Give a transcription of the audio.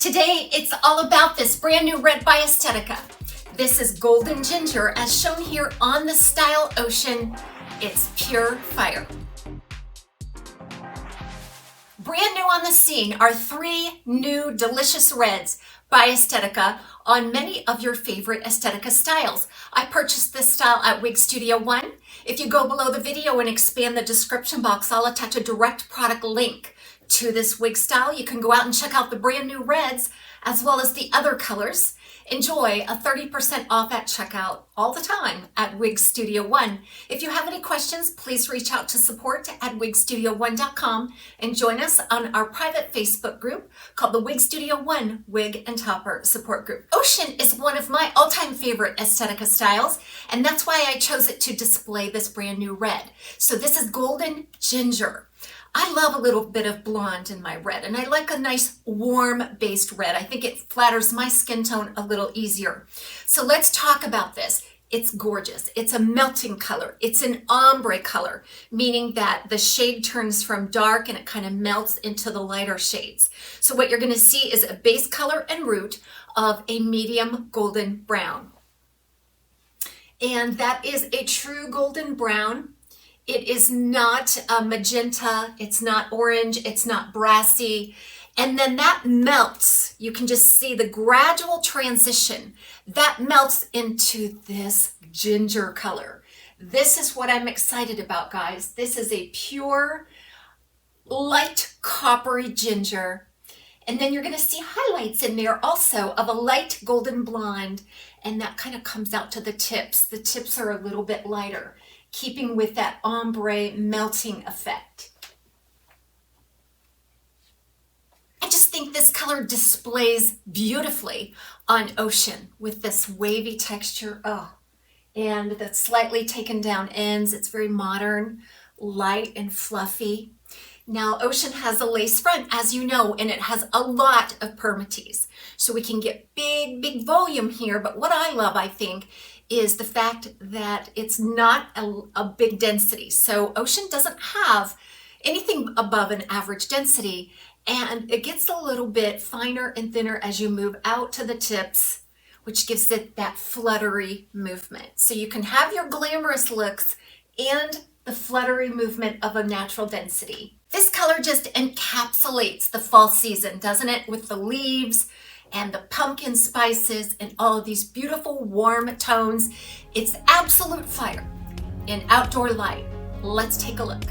Today, it's all about this brand new red by Estetica. This is Golden Ginger, as shown here on the Style Ocean. It's pure fire. Brand new on the scene are 3 new delicious reds by Estetica on many of your favorite Estetica styles. I purchased this style at Wig Studio One. If you go below the video and expand the description box, I'll attach a direct product link to this wig style. You can go out and check out the brand new reds as well as the other colors. Enjoy a 30% off at checkout all the time at Wig Studio One. If you have any questions, please reach out to support@wigstudio1.com and join us on our private Facebook group called the Wig Studio One Wig and Topper Support Group. Ocean is one of my all-time favorite Estetica styles, and that's why I chose it to display this brand new red. So this is Golden Ginger. I love a little bit of blonde in my red, and I like a nice warm based red. I think it flatters my skin tone a little easier. So let's talk about this. It's gorgeous. It's a melting color. It's an ombre color, meaning that the shade turns from dark and it kind of melts into the lighter shades. So what you're going to see is a base color and root of a medium golden brown. And that is a true golden brown. It is not magenta, it's not orange, it's not brassy. And then that melts. You can just see the gradual transition. That melts into this ginger color. This is what I'm excited about, guys. This is a pure, light coppery ginger. And then you're going to see highlights in there also of a light golden blonde. And that kind of comes out to the tips. The tips are a little bit lighter, keeping with that ombre melting effect. I just think this color displays beautifully on Ocean with this wavy texture. Oh, and the slightly taken down ends. It's very modern, light and fluffy. Now, Ocean has a lace front, as you know, and it has a lot of permatease. So we can get big volume here. But what I love, I think, is the fact that it's not a big density. So Ocean doesn't have anything above an average density, and it gets a little bit finer and thinner as you move out to the tips, which gives it that fluttery movement. So you can have your glamorous looks and the fluttery movement of a natural density. This color just encapsulates the fall season, doesn't it? With the leaves and the pumpkin spices and all of these beautiful warm tones. It's absolute fire in outdoor light. Let's take a look.